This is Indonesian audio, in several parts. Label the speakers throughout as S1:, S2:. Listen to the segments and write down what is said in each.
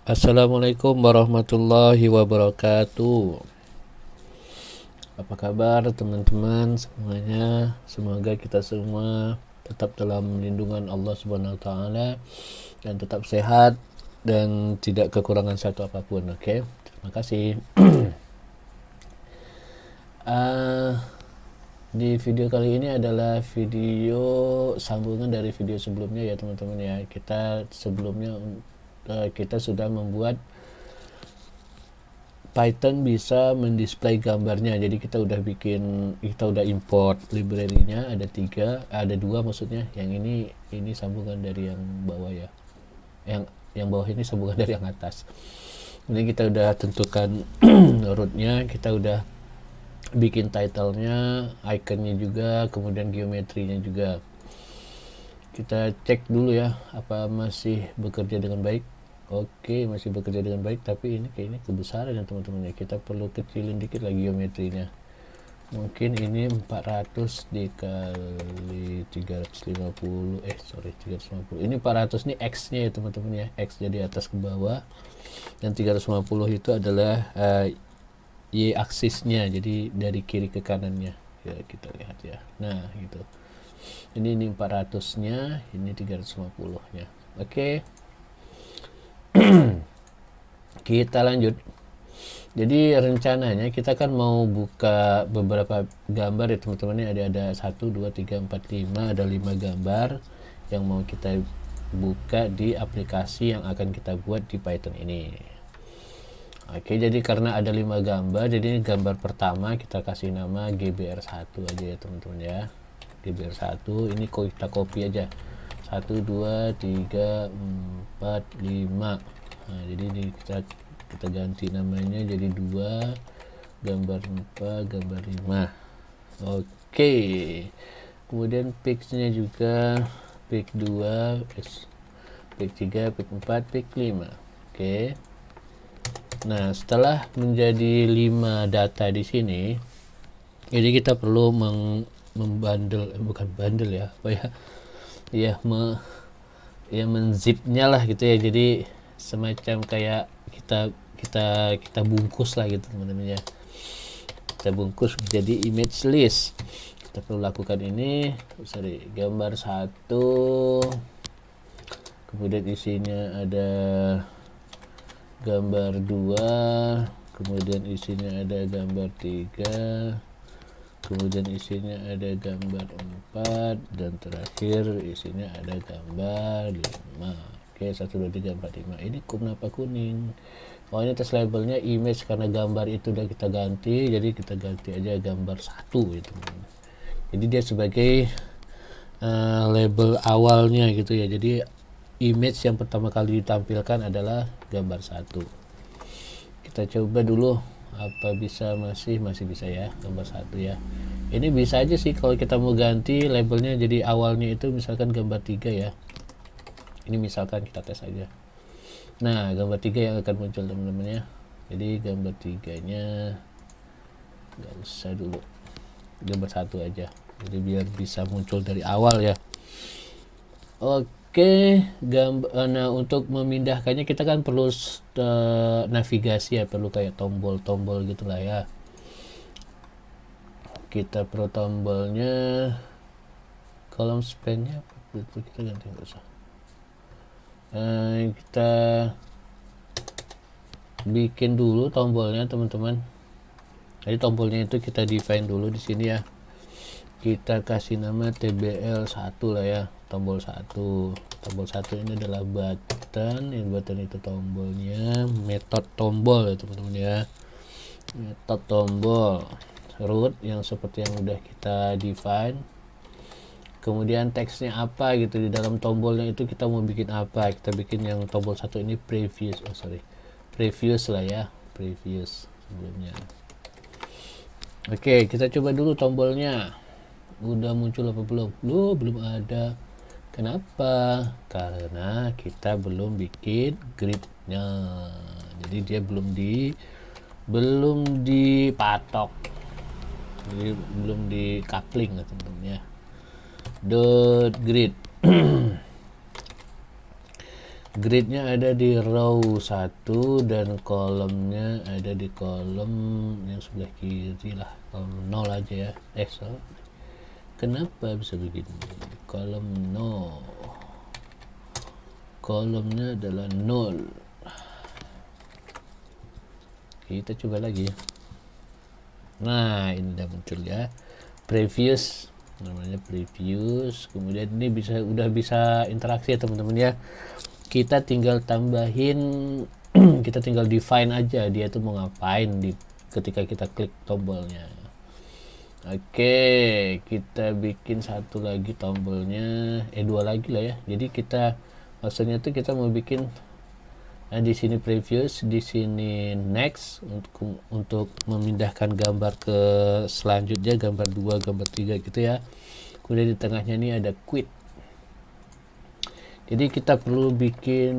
S1: Assalamualaikum warahmatullahi wabarakatuh. Apa kabar teman-teman semuanya? Semoga kita semua tetap dalam lindungan Allah Subhanahu wa taala dan tetap sehat dan tidak kekurangan satu apapun. Oke. Terima kasih. Di video kali ini adalah video sambungan dari video sebelumnya ya teman-teman ya. Kita sudah membuat Python bisa mendisplay gambarnya. Jadi kita udah import library-nya, ada dua maksudnya. Yang ini sambungan dari yang bawah ya. Yang bawah ini sambungan dari yang atas. Ini kita udah tentukan root-nya, kita udah bikin title-nya, icon-nya juga, kemudian geometrinya juga. Kita cek dulu ya, apa masih bekerja dengan baik. Oke, masih bekerja dengan baik, tapi ini kayaknya kebesaran ya teman-teman ya. Kita perlu kecilin dikit lagi geometrinya. Mungkin ini 400 dikali 350, 350. Ini 400 nih X-nya ya teman-teman ya. X jadi atas ke bawah. Dan 350 itu adalah Y aksisnya, jadi dari kiri ke kanannya. Ya, kita lihat ya. Nah, gitu. Ini 400-nya, ini 350-nya. Oke. Kita lanjut. Jadi rencananya kita kan mau buka beberapa gambar ya teman-teman. Ini ada 1 2 3 4 5, ada 5 gambar yang mau kita buka di aplikasi yang akan kita buat di Python ini. Oke, jadi karena ada 5 gambar, jadi gambar pertama kita kasih nama GBR1 aja ya teman-teman ya. GBR1 ini kita copy aja. 1 2 3 4 5. Nah, jadi ini kita ganti namanya jadi 2, gambar 4, gambar 5. Oke. Kemudian pic-nya juga pic 2, pic 3, pic 4, pic 5. Oke. Nah, setelah menjadi 5 data di sini, jadi kita perlu membandel, bukan bandel ya, apa ya? Ya menzipnya lah gitu ya. Jadi semacam kayak kita bungkus lah gitu teman-teman ya. Kita bungkus menjadi image list. Kita perlu lakukan ini. Gambar 1, kemudian isinya ada gambar 2, kemudian isinya ada gambar 3, kemudian isinya ada gambar 4, dan terakhir isinya ada gambar 5. Oke, 1 2 3 4 5. Ini kenapa kuning? Oh, ini test labelnya image, karena gambar itu udah kita ganti, jadi kita ganti aja gambar 1 itu. Jadi dia sebagai label awalnya gitu ya. Jadi image yang pertama kali ditampilkan adalah gambar 1. Kita coba dulu apa masih bisa ya gambar 1 ya. Ini bisa aja sih kalau kita mau ganti labelnya, jadi awalnya itu misalkan gambar 3 ya. Ini misalkan kita tes aja. Nah, gambar 3 yang akan muncul teman-teman ya. Jadi gambar 3-nya nggak usah dulu, gambar 1 aja, jadi biar bisa muncul dari awal ya. Oke, nah untuk memindahkannya kita kan perlu navigasi ya, perlu kayak tombol-tombol gitulah ya. Kita perlu tombolnya, kolom span-nya itu kita ganti, nggak usah. Kita bikin dulu tombolnya teman-teman. Jadi tombolnya itu kita define dulu di sini ya. Kita kasih nama TBL1 lah ya, tombol 1. Tombol 1 ini adalah button, button itu tombolnya, metode tombol ya teman-teman ya. Metode tombol, root yang seperti yang udah kita define. Kemudian teksnya apa gitu di dalam tombolnya itu, kita mau bikin apa. Kita bikin yang tombol 1 ini previous lah ya, previous sebelumnya. Oke, kita coba dulu tombolnya. Udah muncul apa belum? Belum ada. Kenapa? Karena kita belum bikin gridnya. Jadi dia belum dipatok. Jadi belum di coupling lah teman-teman ya. Dot grid. Gridnya ada di row 1 dan kolomnya ada di kolom yang sebelah kiri lah, kolom 0 aja ya. Kenapa bisa begini? Kolom 0, kolomnya adalah 0. Kita coba lagi. Nah, ini udah muncul ya, previous, namanya previous. Kemudian ini udah bisa interaksi ya teman-teman ya. Kita tinggal tambahin kita tinggal define aja dia tuh mau ngapain ketika kita klik tombolnya. Oke, kita bikin satu lagi tombolnya, dua lagi lah ya. Jadi kita maksudnya tuh kita mau bikin di sini previous, di sini next untuk memindahkan gambar ke selanjutnya, gambar 2, gambar 3 gitu ya. Kemudian di tengahnya ini ada quit. Jadi kita perlu bikin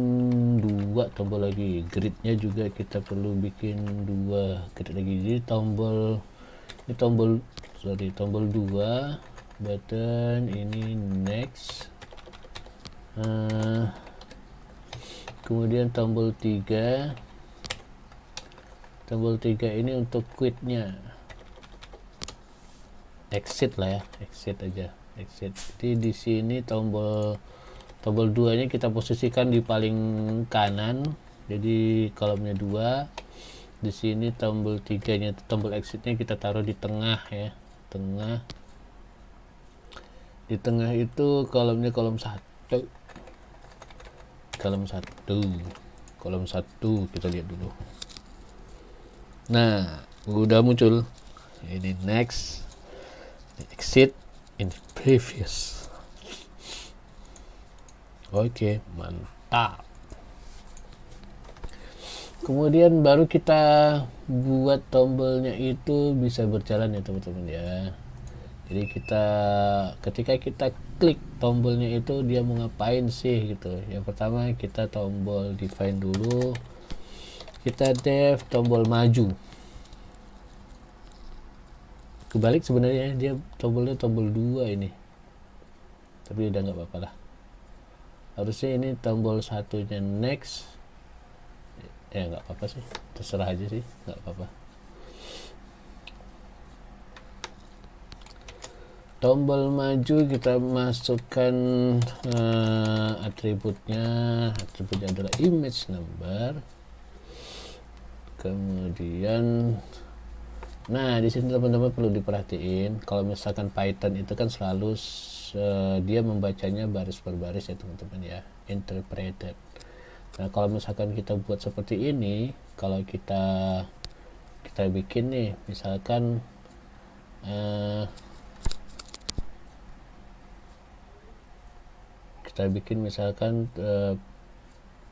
S1: 2 tombol lagi. Gridnya juga kita perlu bikin 2 grid lagi. Jadi tombol 2 button ini next. Kemudian tombol 3 ini untuk quitnya, exit lah ya, exit aja, exit. Jadi di sini tombol 2 nya kita posisikan di paling kanan, jadi kolomnya 2. Di sini tombol 3 nya, tombol exitnya kita taruh di tengah ya, tengah. Di tengah itu kolomnya kolom 1, kita lihat dulu. Nah, udah muncul ini next, exit, ini previous. Oke, mantap. Kemudian baru kita buat tombolnya itu bisa berjalan ya teman-teman ya. Jadi ketika kita klik tombolnya itu dia mau ngapain sih gitu. Yang pertama kita tombol define dulu. Kita def tombol maju. Kebalik sebenarnya, dia tombolnya tombol 2 ini. Tapi udah nggak apa-apa lah. Harusnya ini tombol 1-nya next. Ya nggak apa-apa sih, terserah aja sih, nggak apa-apa. Tombol maju kita masukkan atributnya adalah image number. Kemudian nah di sini teman-teman perlu diperhatiin, kalau misalkan Python itu kan selalu dia membacanya baris per baris ya teman-teman ya, interpreted. Nah kalau misalkan kita buat seperti ini, kalau kita bikin nih misalkan kita bikin misalkan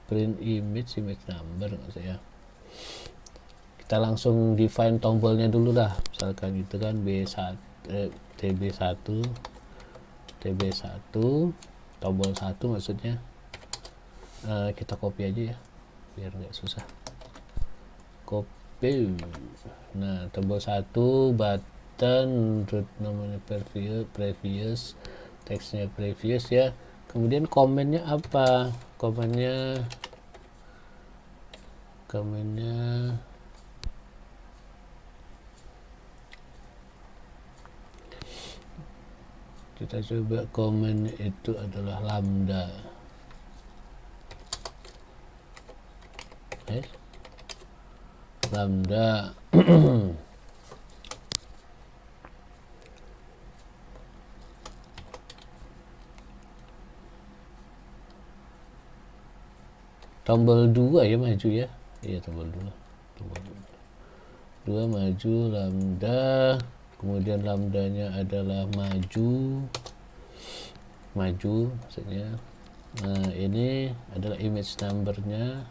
S1: print image number ya, kita langsung define tombolnya dulu lah, misalkan itu kan TB1 tombol 1 maksudnya. Kita copy aja ya biar nggak susah, copy. Nah tombol 1 button root namanya previous, teksnya previous ya. Kemudian komennya apa? Komennya kita coba, komen itu adalah lambda. Lambda. Tombol 2 ya maju ya. Iya tombol 2 maju lambda. Kemudian lambdanya adalah maju maksudnya. Nah ini adalah image numbernya.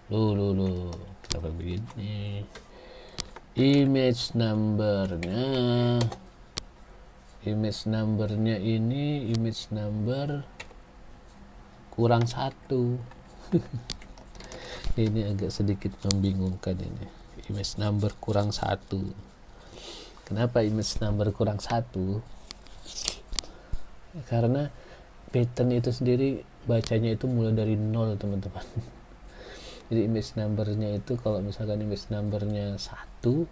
S1: Loh kenapa begini? Image numbernya ini image number kurang 1. Ini agak sedikit membingungkan ini, image number kurang 1. Kenapa image number kurang 1? Karena Python itu sendiri bacanya itu mulai dari 0 teman-teman. Jadi image numbernya itu kalau misalkan image numbernya 1,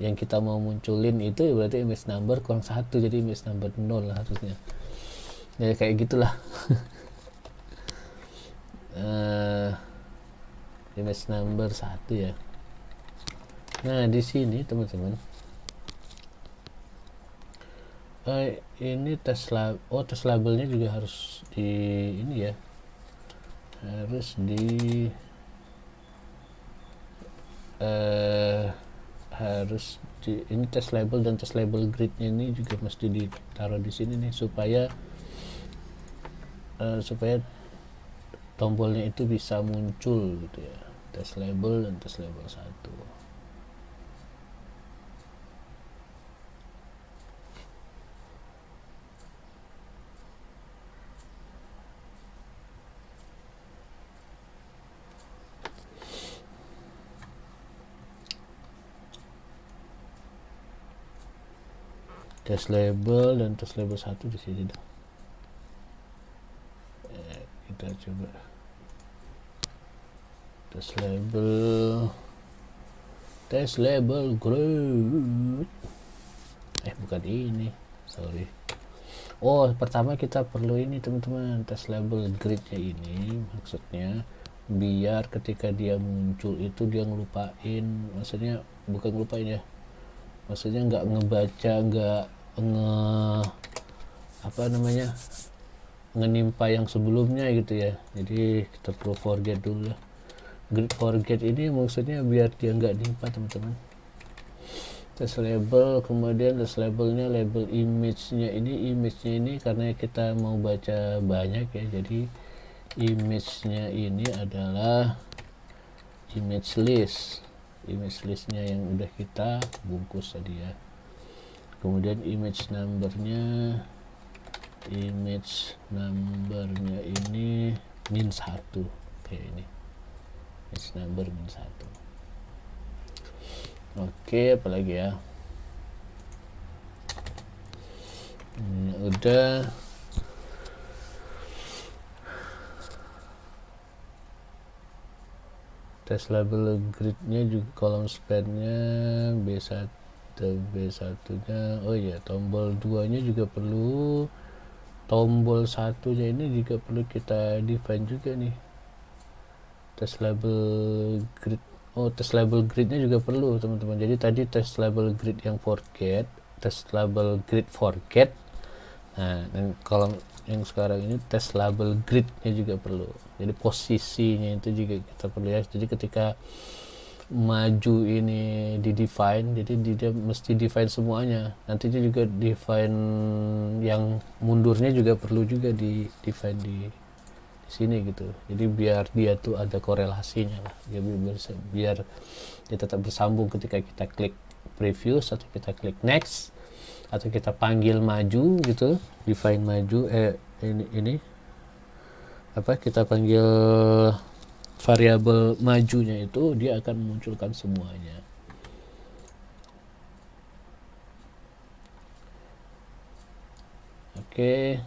S1: yang kita mau munculin itu berarti image number kurang 1, jadi image number 0 lah harusnya. Jadi kayak gitulah. Image number 1 ya. Nah di sini teman-teman, ini test labelnya juga harus di ini ya, harus di ini test label dan test label gridnya ini juga mesti ditaruh di sini nih supaya tombolnya itu bisa muncul gitu ya, test label dan test label 1. Test label dan test label 1 di sini dong. Kita coba test label grid. Bukan ini, sorry. Pertama kita perlu ini teman-teman, test label gridnya ini maksudnya biar ketika dia muncul itu dia ngelupain, maksudnya bukan ngelupain ya, maksudnya nggak ngebaca, nggak ngenimpa yang sebelumnya gitu ya. Jadi kita perlu forget dulu lah. Grid forget ini maksudnya biar dia nggak nimpa teman-teman. Test label, kemudian test labelnya, label image-nya ini karena kita mau baca banyak ya, jadi image-nya ini adalah image listnya yang udah kita bungkus tadi ya. Kemudian image numbernya ini -1 kayak ini, image number -1. Oke, apalagi ya, ini udah. Test label gridnya juga kolom spannya B1 nya, tombol 2 nya juga perlu, tombol 1 nya ini juga perlu kita define juga nih, test label grid. Test label gridnya juga perlu teman-teman. Jadi tadi test label grid yang forget, test label grid forget. Nah, dan kolom yang sekarang ini test label gridnya juga perlu. Jadi posisinya itu juga kita perlu ya. Jadi ketika maju ini di define, jadi dia mesti define semuanya. Nanti dia juga define yang mundurnya juga perlu juga di define di sini gitu. Jadi biar dia tuh ada korelasinya lah. Jadi biar dia tetap bersambung ketika kita klik preview atau kita klik next atau kita panggil maju gitu, define maju kita panggil variabel majunya itu, dia akan memunculkan semuanya. Oke.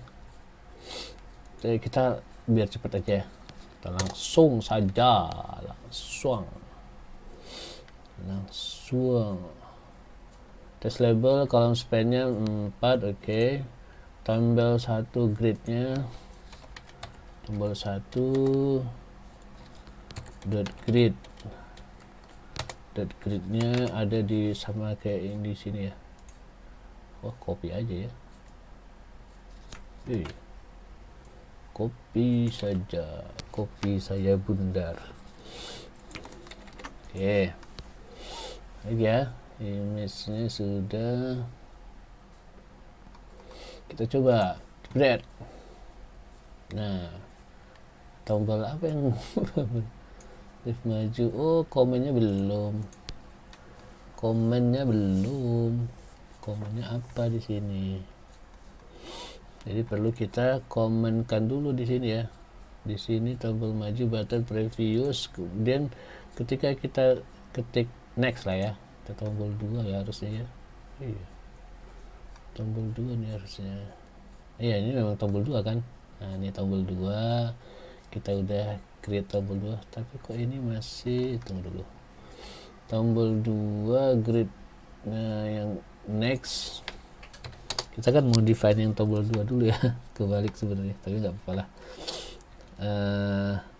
S1: Jadi kita biar cepat aja ya, kita langsung test label kolom span-nya 4. Oke. Tombol 1 gridnya, tombol 1 gridnya ada di sama kayak yang di sini ya. Copy aja ya. Copy saya bundar. Oke. Lagi ya, image-nya sudah. Kita coba spread. Nah, tombol apa yang lift maju? Komennya belum. Komennya apa di sini? Jadi perlu kita komenkan dulu di sini ya. Di sini tombol maju, button previous. Kemudian ketika kita ketik next lah ya, kita tombol 2 ya harusnya ya. Iya. Tombol 2 nih harusnya. Iya, ini memang tombol 2 kan. Nah ini tombol 2, kita udah create tombol 2, tapi kok ini masih, tunggu dulu, tombol 2 grid. Nah yang next kita kan mau define yang tombol 2 dulu ya. Kebalik sebenarnya, tapi nggak apa-apa lah.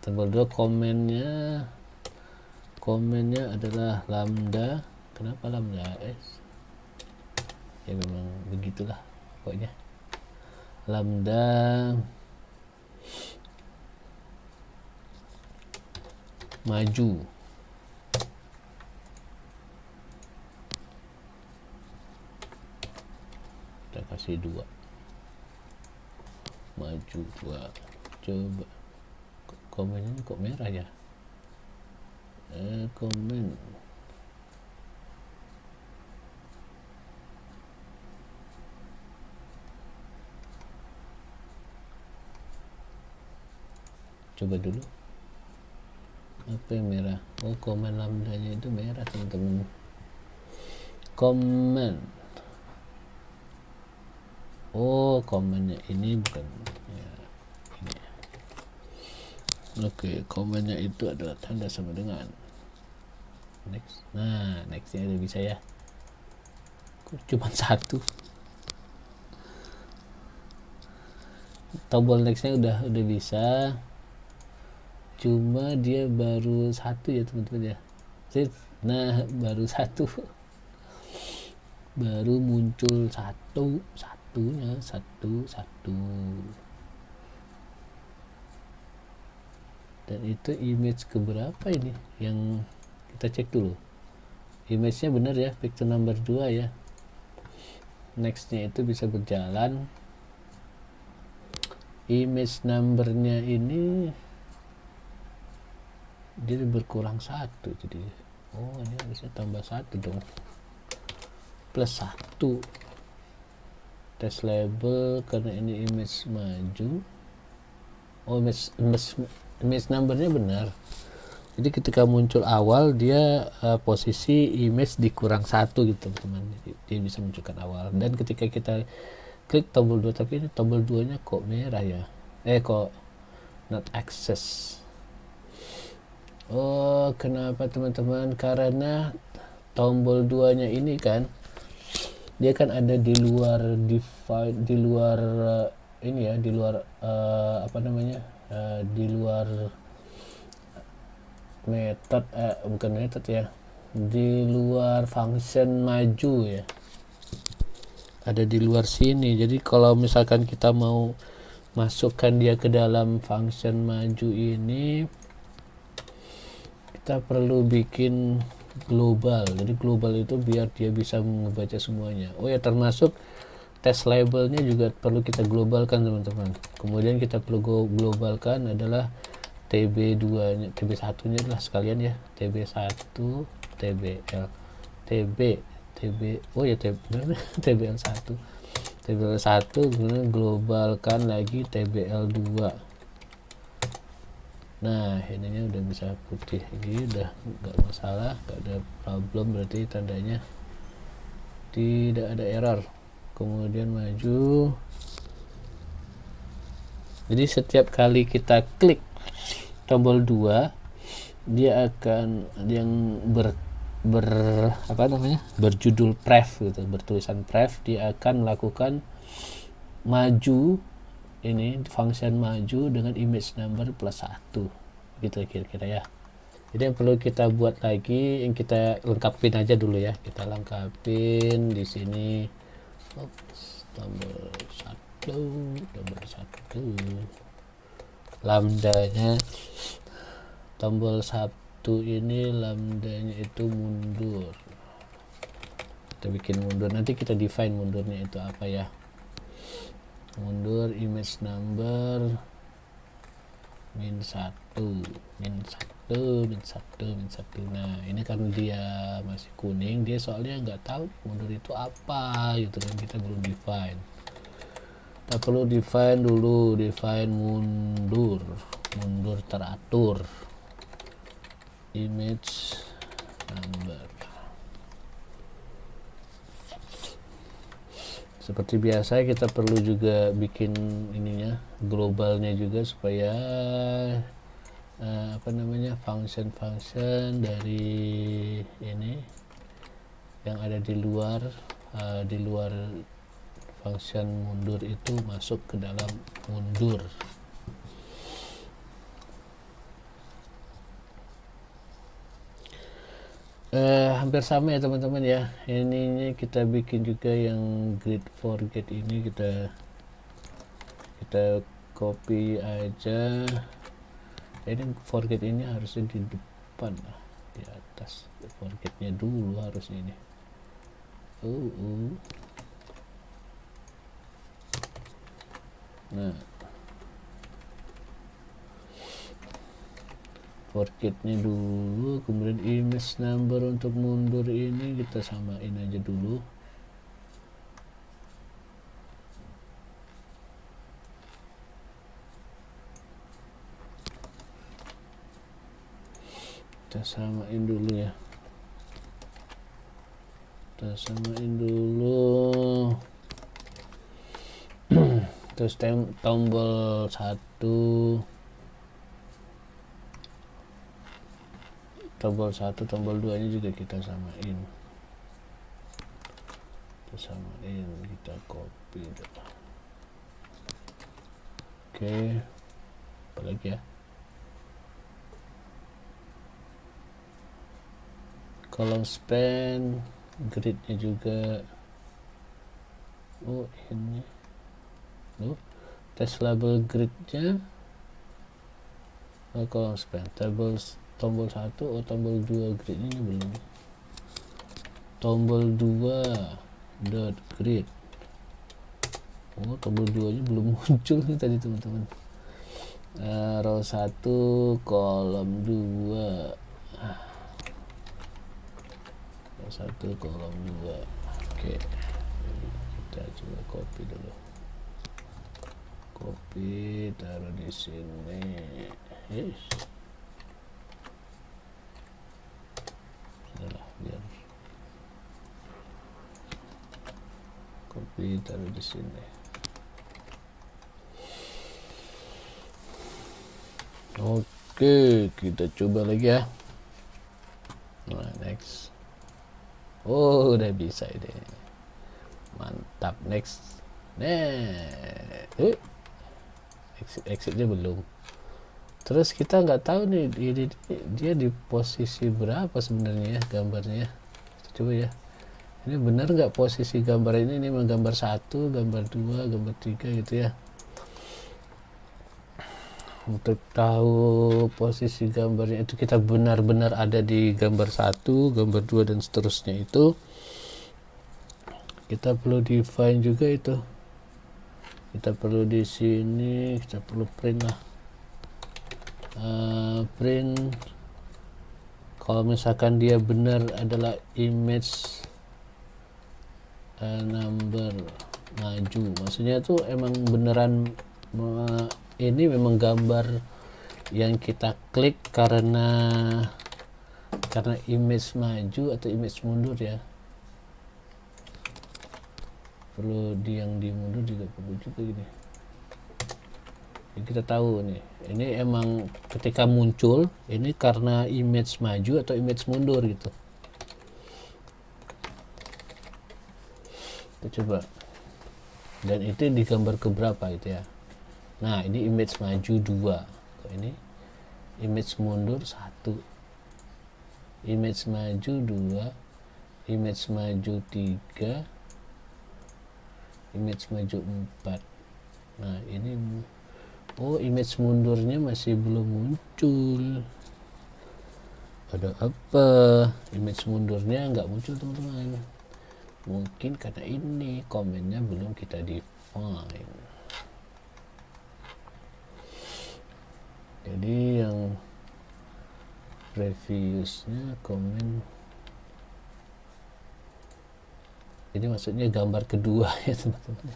S1: Tombol 2 komennya adalah lambda. Kenapa lambda s? Ya memang begitulah pokoknya. Lambda maju. Kita kasih 2, maju 2. Coba komennya kok merah ya. Komen coba dulu, apa yang merah? Oh, komen lambdanya itu merah teman-teman. Komen, oh komennya ini bukan ya, ini. Oke, komennya itu adalah tanda sama dengan next. Nah nextnya udah bisa ya. Kok cuma 1? Tombol nextnya udah bisa, cuma dia baru 1 ya teman-teman ya. Nah baru 1, baru muncul satunya satu. Dan itu image keberapa ini yang kita cek dulu. Image-nya benar ya, picture number 2 ya. Nextnya itu bisa berjalan. Image numbernya ini dia berkurang 1, jadi oh ini harusnya tambah 1 dong, plus 1. Test label karena ini image maju. Oh image numbernya benar, jadi ketika muncul awal dia posisi image dikurang 1 gitu teman-teman, dia bisa munculkan awal. Dan ketika kita klik tombol 2, tapi ini tombol 2 nya kok merah ya, kok not access. Oh kenapa teman-teman? Karena tombol 2 nya ini kan dia kan ada di luar divide, di luar ini ya, di luar apa namanya, di luar method, bukan method ya, di luar function maju ya, ada di luar sini. Jadi kalau misalkan kita mau masukkan dia ke dalam function maju ini, kita perlu bikin global. Jadi global itu biar dia bisa membaca semuanya. Oh ya, termasuk test labelnya juga perlu kita globalkan teman-teman. Kemudian kita perlu globalkan adalah TB2 nya, TB1 nya adalah sekalian ya, TB1 TBL TB oh ya TBL1 kemudian globalkan lagi TBL2. Nah ininya udah bisa putih, ini udah nggak masalah, nggak ada problem, berarti tandanya tidak ada error. Kemudian maju, jadi setiap kali kita klik tombol 2 dia akan yang apa namanya, berjudul pref gitu, bertulisan pref, dia akan melakukan maju ini function maju dengan image number plus 1 gitu kira-kira ya. Jadi yang perlu kita buat lagi, yang kita lengkapin aja dulu ya, kita lengkapin di sini. Tombol 1 lambdanya, tombol 1 ini lambdanya itu mundur, kita bikin mundur, nanti kita define mundurnya itu apa ya. Mundur image number min 1. Nah ini karena dia masih kuning, dia soalnya nggak tahu mundur itu apa gitu kan, kita belum define. Kita perlu define dulu, define mundur teratur, image number seperti biasa kita perlu juga bikin ininya globalnya juga supaya function dari ini yang ada di luar function mundur itu masuk ke dalam mundur. Hampir sama ya teman-teman ya. Ininya kita bikin juga yang grid forget ini kita copy aja. Ini forget ini harusnya di depan lah, di atas. Forgetnya dulu harusnya ini. Nah, forgetnya dulu, kemudian image number untuk mundur ini kita samain aja dulu. Kita samain dulu ya, terus tombol 1, tombol 2 nya juga kita samain, kita copy dulu. Oke, apalagi ya, column span, gridnya juga. Ini test label gridnya, column span, tombol 1, tombol 2 gridnya ini belum, tombol 2 dot grid, tombol 2 nya belum muncul nih tadi teman-teman. Row 1 kolom 2, row 1 kolom 2. Oke, kita coba copy dulu, taruh di sini. Biar copy, taruh di sini. Oke, kita coba lagi ya. Nah, next. Udah bisa ini, mantap. Next. Exitnya belum. Terus kita nggak tahu nih dia di posisi berapa sebenarnya ya gambarnya. Kita coba ya, ini benar nggak posisi gambar ini memang gambar 1, gambar 2, gambar 3 gitu ya. Untuk tahu posisi gambarnya itu kita benar-benar ada di gambar 1, gambar 2 dan seterusnya, itu kita perlu define juga itu. Kita perlu di sini, kita perlu print lah. Print kalau misalkan dia benar adalah image number maju, maksudnya tuh emang beneran ini memang gambar yang kita klik karena image maju atau image mundur ya. Perlu yang di mundur juga perlu juga gini. Jadi kita tahu nih, ini emang ketika muncul ini karena image maju atau image mundur gitu. Kita coba, dan itu di gambar keberapa itu ya. Nah, ini image maju 2, ini image mundur 1, image maju 2, image maju 3, image maju 4. Nah, ini image mundurnya masih belum muncul. Ada apa? Image mundurnya nggak muncul teman-teman. Mungkin karena ini komennya belum kita define. Jadi yang previousnya komen ini maksudnya gambar kedua ya teman-teman,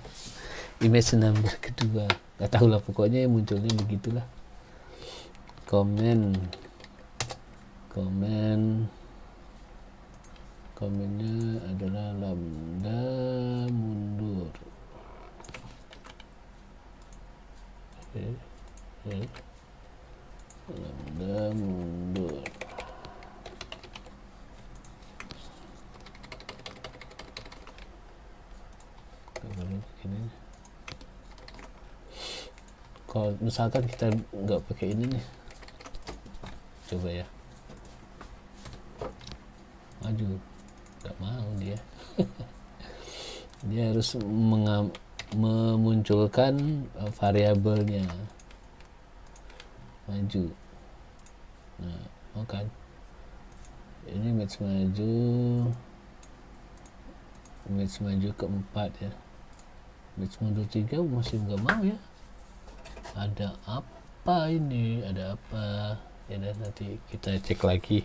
S1: image number kedua, nggak tahu lah, pokoknya munculnya begitulah. Komennya adalah lambda mundur. lambda mundur. Kalau misalkan kita nggak pakai ini nih, coba ya, maju, nggak mau dia. Dia harus memunculkan variabelnya maju. Nah, mau kan ini match maju keempat ya, match mundur 3 masih nggak mau ya. Ada apa ini, ada apa ya, dan nanti kita cek lagi.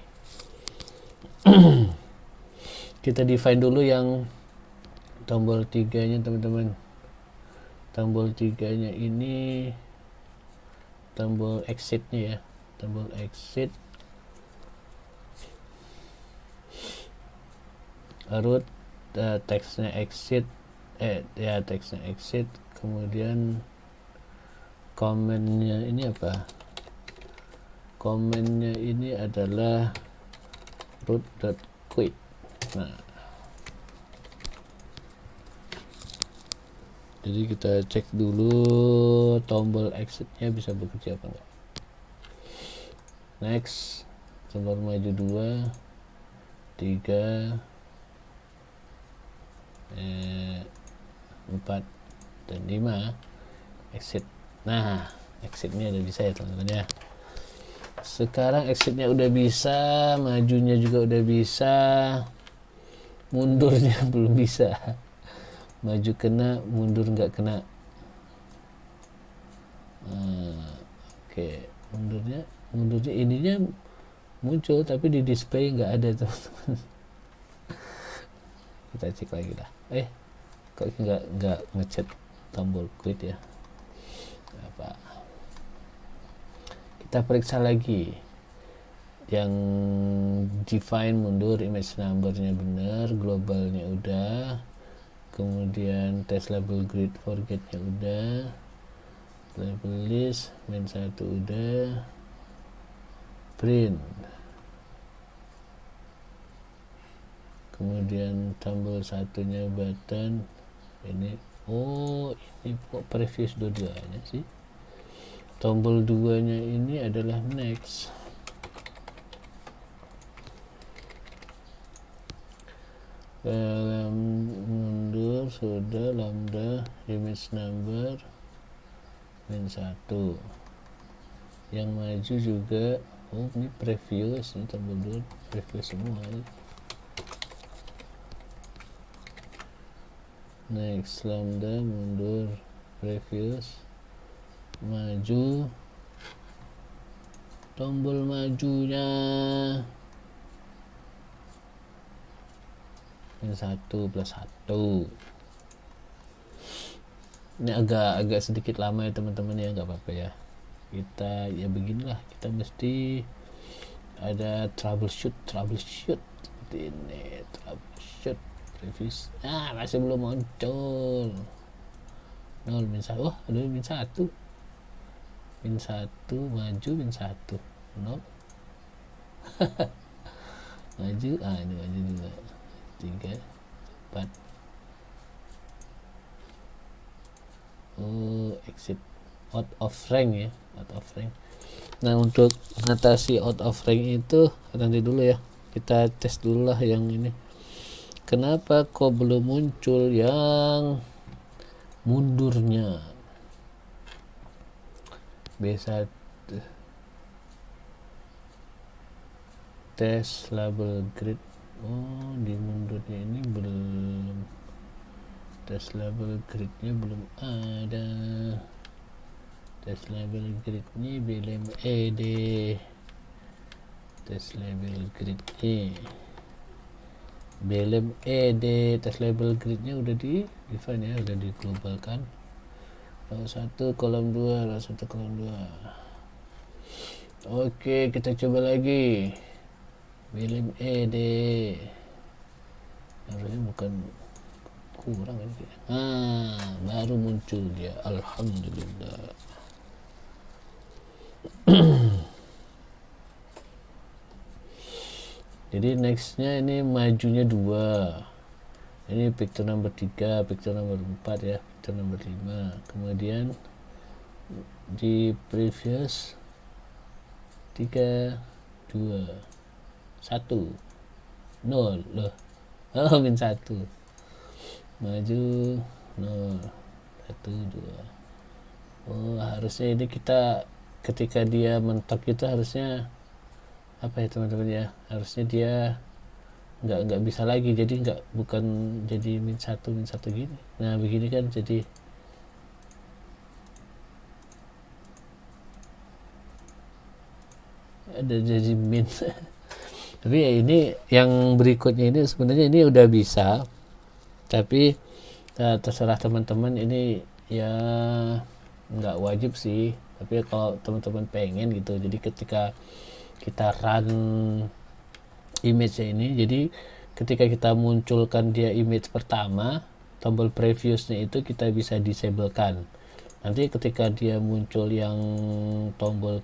S1: Kita define dulu yang tombol 3-nya teman-teman. Tombol 3-nya ini tombol exit-nya ya, tombol exit root, teksnya exit, teksnya exit, kemudian komennya ini apa, komennya ini adalah root.quit. Nah, jadi kita cek dulu tombol exitnya bisa bekerja apa enggak. Next, tombol maju 2, 3, 4 dan 5 exit. Nah, exitnya udah bisa ya teman-teman ya. Sekarang exitnya udah bisa, majunya juga udah bisa, mundurnya belum bisa. Maju kena, mundur nggak kena. Oke, mundurnya ininya muncul tapi di display nggak ada teman-teman. Kita cek lagi lah. Kok nggak ngechat tombol quit ya? Apa? Kita periksa lagi yang define mundur, image numbernya benar, globalnya udah, kemudian test label grid forgetnya udah, label list main 1 udah, print, kemudian tombol satunya button ini. Ini kok previous dua-duanya sih. Tombol 2-nya ini adalah next. Mundur sudah, lambda image number min 1. Yang maju juga, ini previous, ini tombol 2 previous semua. Next, lambda mundur previous, maju, tombol majunya min 1 plus 1. Ini agak sedikit lama ya teman-teman ya, nggak apa-apa ya. Kita ya beginilah, kita mesti ada troubleshoot seperti ini. Troubleshoot previous, masih belum muncul 0 min 1. Ada min 1 maju, min 1 0 maju, ini maju juga 3 4. Exit out of rank ya, out of rank. Nah, untuk mengatasi out of rank itu nanti dulu ya, kita tes dulu lah yang ini. Kenapa kok belum muncul yang mundurnya? B1 tes label grid. Di mundurnya ini belum, tes label gridnya belum ada. Tes label gridnya belum ada. Tes label gridnya belum ada. Tes label gridnya udah di define ya, udah diglobalkan. Row 1 kolom 2, row 1 kolom 2. Oke, kita coba lagi. Belum ada. Harusnya bukan kurang ini. Baru muncul dia. Alhamdulillah. Jadi nextnya ini majunya 2, ini picture number 3, picture number 4 ya, picture number 5. Kemudian di previous 3 2 1 0 loh, oh min 1, maju 0 1 2. Oh, harusnya ini kita ketika dia mentok itu harusnya apa ya teman-teman ya, harusnya dia nggak bisa lagi, jadi bukan jadi min 1 gini. Nah begini kan jadi ada jadi min. Tapi ya ini yang berikutnya ini sebenarnya ini udah bisa, tapi terserah teman-teman, ini ya nggak wajib sih, tapi kalau teman-teman pengen gitu, jadi ketika kita run image ini, jadi ketika kita munculkan dia image pertama, tombol previousnya itu kita bisa disablekan. Nanti ketika dia muncul yang tombol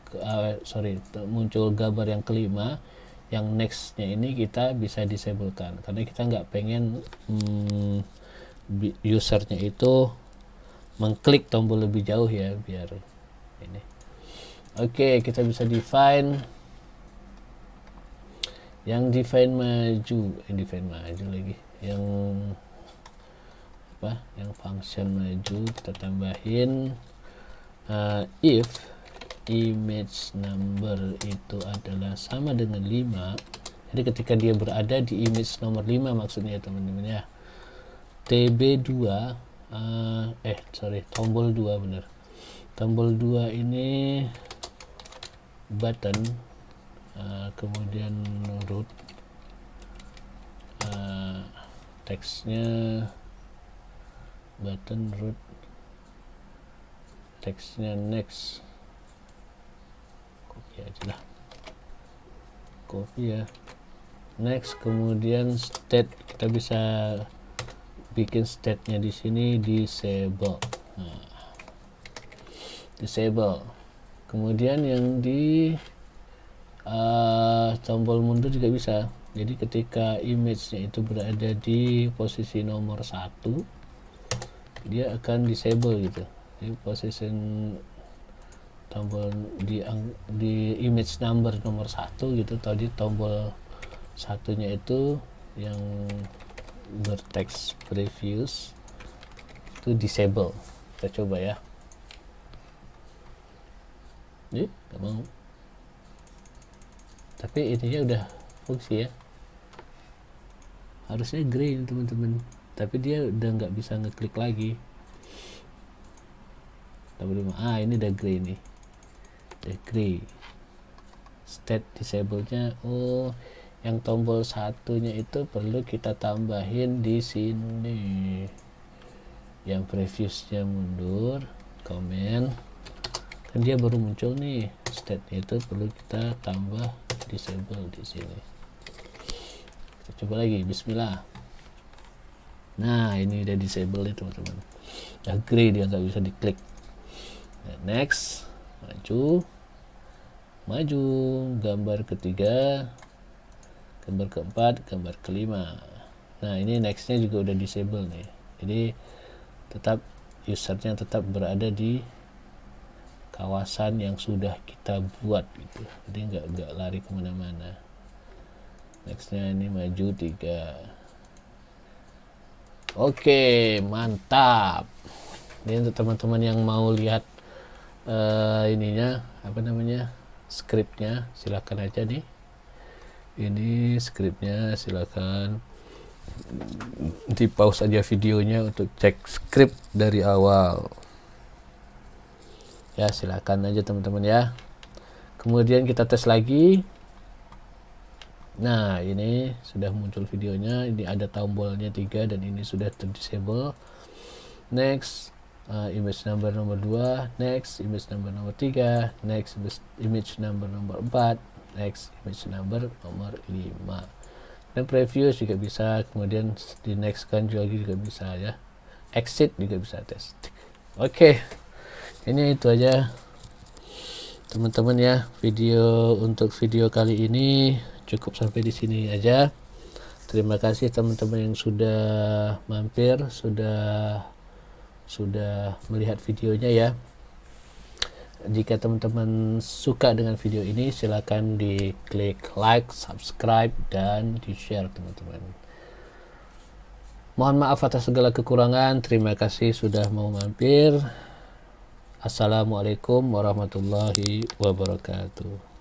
S1: muncul gambar yang kelima, yang nextnya ini kita bisa disablekan, karena kita nggak pengen usernya itu mengklik tombol lebih jauh ya, biar ini. Oke, kita bisa define yang define maju lagi, yang apa, yang function maju kita tambahin if image number itu adalah sama dengan 5. Jadi ketika dia berada di image nomor 5 maksudnya teman-teman ya, TB2 tombol 2 bener, tombol 2 ini button, kemudian root, teksnya button root, teksnya next, copy aja lah, copy ya, next. Kemudian state, kita bisa bikin state-nya di sini disable. Disable. Kemudian yang di tombol mundur juga bisa. Jadi ketika image-nya itu berada di posisi nomor 1, dia akan disable gitu. Jadi posisi tombol di image number nomor 1 gitu, tadi tombol satunya itu yang berteks previous itu disable. Kita coba ya. Ini nggak mau, tapi ininya udah fungsi ya, harusnya grey teman-teman, tapi dia udah nggak bisa ngeklik lagi. Ini udah grey nih, udah grey. State disable-nya, oh yang tombol satunya itu perlu kita tambahin di sini, yang previousnya mundur, comment, kan dia baru muncul nih, state itu perlu kita tambah disable di sini. Kita coba lagi, bismillah. Nah ini udah disable nih teman-teman, udah grey, dia nggak bisa diklik. Nah, next, maju gambar ketiga, gambar keempat, gambar kelima. Nah ini nextnya juga udah disable nih, jadi tetap usernya tetap berada di kawasan yang sudah kita buat gitu, jadi nggak lari kemana-mana. Nextnya ini maju 3. Oke, mantap. Ini untuk teman-teman yang mau lihat ininya apa namanya, skripnya, silakan aja nih. Ini skripnya, silakan di pause aja videonya untuk cek skrip dari awal ya, silakan aja teman-teman ya. Kemudian kita tes lagi. Nah ini sudah muncul videonya, ini ada tombolnya 3 dan ini sudah terdisable. Next, image number nomor 2, next image number nomor 3, next image number nomor 4, next image number nomor 5. Dan preview juga bisa, kemudian di next kan juga bisa ya, exit juga bisa tes. Oke, ini itu aja teman-teman ya, untuk video kali ini cukup sampai di sini aja. Terima kasih teman-teman yang sudah mampir, sudah melihat videonya ya. Jika teman-teman suka dengan video ini, silakan diklik like, subscribe, dan di-share teman-teman. Mohon maaf atas segala kekurangan. Terima kasih sudah mau mampir. Assalamualaikum warahmatullahi wabarakatuh.